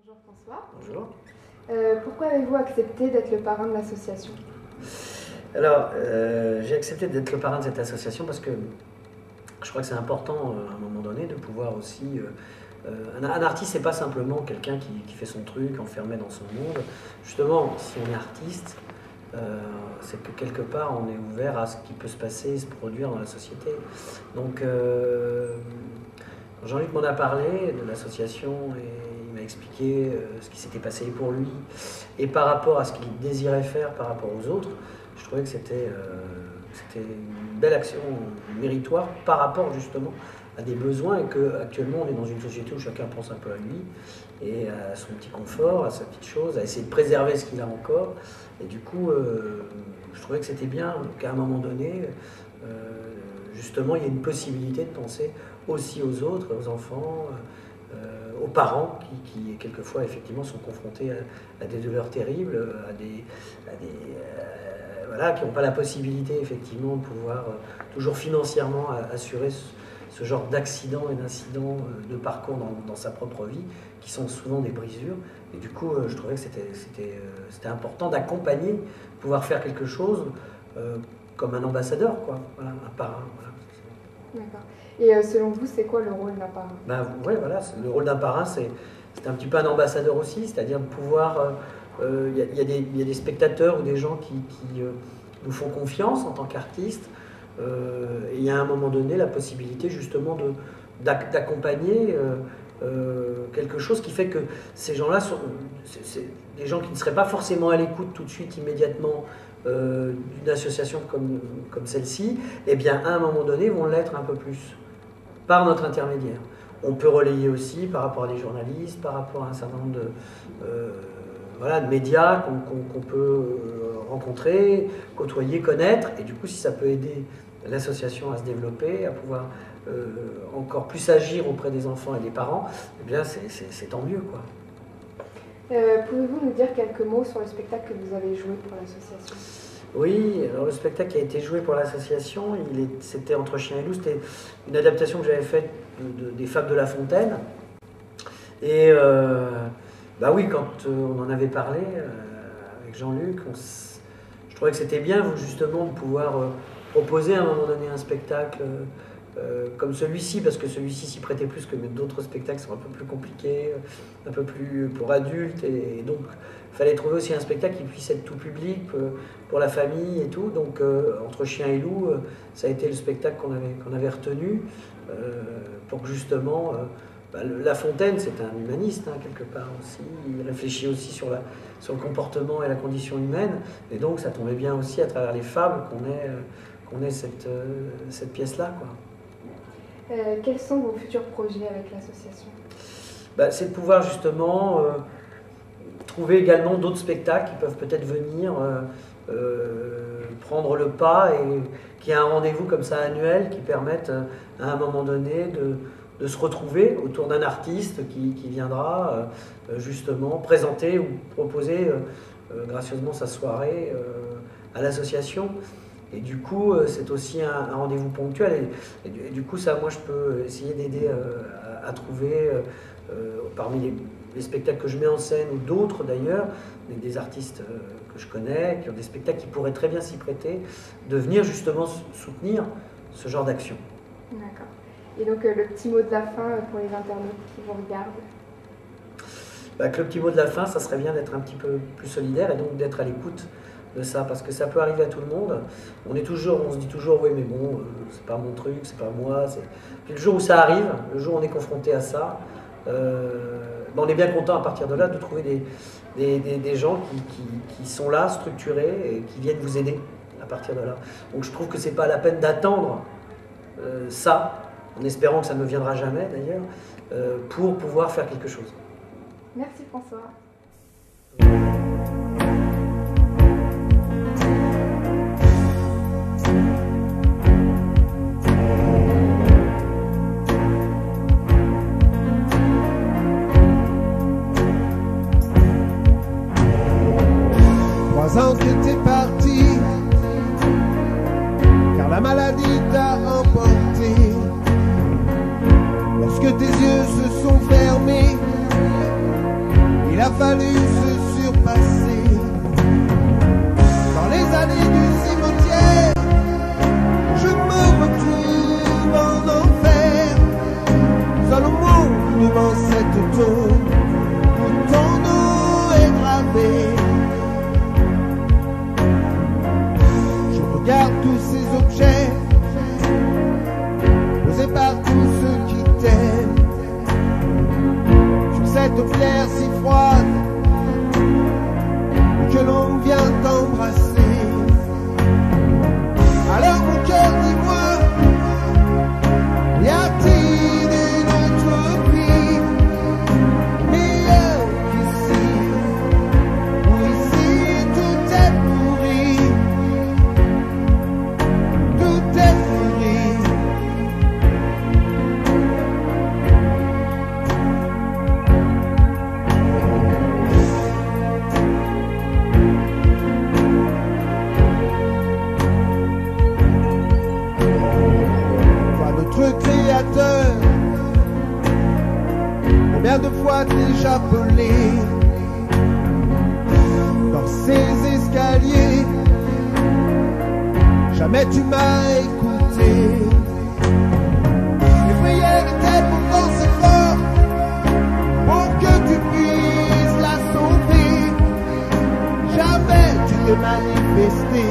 Bonjour François. Bonjour. Pourquoi avez-vous accepté d'être le parrain de l'association? Alors, j'ai accepté d'être le parrain de cette association parce que je crois que c'est important à un moment donné de pouvoir aussi... un artiste, c'est pas simplement quelqu'un qui fait son truc enfermé dans son monde. Justement, si on est artiste, c'est que quelque part on est ouvert à ce qui peut se passer et se produire dans la société. Donc, Jean-Luc m'en a parlé de l'association et il m'a expliqué ce qui s'était passé pour lui. Et par rapport à ce qu'il désirait faire par rapport aux autres, je trouvais que c'était une belle action méritoire par rapport justement à des besoins et qu'actuellement on est dans une société où chacun pense un peu à lui et à son petit confort, à sa petite chose, à essayer de préserver ce qu'il a encore. Et du coup, je trouvais que c'était bien qu'à un moment donné, justement, il y ait une possibilité de penser aussi aux autres, aux enfants, aux parents qui quelquefois effectivement sont confrontés à des douleurs terribles, voilà, qui n'ont pas la possibilité effectivement de pouvoir toujours financièrement assurer ce genre d'accidents et d'incidents de parcours dans sa propre vie, qui sont souvent des brisures. Et du coup, je trouvais que c'était important d'accompagner, pouvoir faire quelque chose comme un ambassadeur, quoi. Voilà, un parrain. Voilà. D'accord. Et selon vous, c'est quoi le rôle d'un parrain? Ben, ouais, voilà, le rôle d'un parrain, c'est un petit peu un ambassadeur aussi, c'est-à-dire de pouvoir... Il y a des spectateurs ou des gens qui nous font confiance en tant qu'artistes. Et il y a à un moment donné la possibilité justement d'accompagner quelque chose qui fait que ces gens-là sont des gens qui ne seraient pas forcément à l'écoute tout de suite, immédiatement, d'une association comme celle-ci, et bien à un moment donné vont l'être un peu plus, par notre intermédiaire. On peut relayer aussi par rapport à des journalistes, par rapport à un certain nombre voilà, de médias qu'on peut rencontrer, côtoyer, connaître, et du coup si ça peut aider l'association à se développer, à pouvoir encore plus agir auprès des enfants et des parents, eh bien c'est tant mieux, quoi. Pouvez-vous nous dire quelques mots sur le spectacle que vous avez joué pour l'association? Oui, alors le spectacle qui a été joué pour l'association, c'était Entre Chien et Loup, c'était une adaptation que j'avais faite des Fables de La Fontaine. Et bah oui, quand on en avait parlé avec Jean-Luc, je trouvais que c'était bien justement de pouvoir proposer à un moment donné un spectacle comme celui-ci, parce que celui-ci s'y prêtait plus que d'autres spectacles sont un peu plus compliqués, un peu plus pour adultes, et donc il fallait trouver aussi un spectacle qui puisse être tout public, pour la famille et tout. Donc Entre Chien et Loup, ça a été le spectacle qu'on avait retenu, pour que justement... La Fontaine, c'est un humaniste, hein, quelque part aussi. Il réfléchit aussi sur le comportement et la condition humaine. Et donc, ça tombait bien aussi à travers les fables qu'on ait cette pièce-là, quoi. Quels sont vos futurs projets avec l'association? C'est de pouvoir justement trouver également d'autres spectacles qui peuvent peut-être venir prendre le pas et qu'il y ait un rendez-vous comme ça annuel qui permette à un moment donné de se retrouver autour d'un artiste qui viendra justement présenter ou proposer gracieusement sa soirée à l'association. Et du coup, c'est aussi un rendez-vous ponctuel. Et du coup, ça, moi, je peux essayer d'aider à trouver, parmi les spectacles que je mets en scène, ou d'autres d'ailleurs, des artistes que je connais, qui ont des spectacles qui pourraient très bien s'y prêter, de venir justement soutenir ce genre d'action. D'accord. Et donc le petit mot de la fin pour les internautes qui vous regardent? Que le petit mot de la fin, ça serait bien d'être un petit peu plus solidaire et donc d'être à l'écoute de ça, parce que ça peut arriver à tout le monde. On se dit toujours, oui mais bon, c'est pas mon truc, c'est pas moi. Puis le jour où ça arrive, le jour où on est confronté à ça, on est bien content à partir de là de trouver des gens qui sont là, structurés, et qui viennent vous aider à partir de là. Donc je trouve que c'est pas la peine d'attendre ça, en espérant que ça ne viendra jamais d'ailleurs, pour pouvoir faire quelque chose. Merci François. Ans que t'es parti, car la maladie t'a emporté. Lorsque tes yeux se sont fermés, il a fallu se surpasser. Dans les allées du cimetière, je me retrouve en enfer, seul au monde devant cette tombe où ton nom est gravé. Je regarde tous ces objets posés par tous ceux qui t'aiment sur cette pierre si froide que l'on vient d'embrasser. Alors mon cœur, dis-moi, y a-t-il une autre vie meilleure qu'ici, où ici tout est pourri, tout est pourri. Créateur, combien de fois t'ai-je appelé dans ces escaliers, jamais tu m'as écouté. Les prières étaient pourtant si fortes pour que tu puisses la sauver, jamais tu t'es manifesté.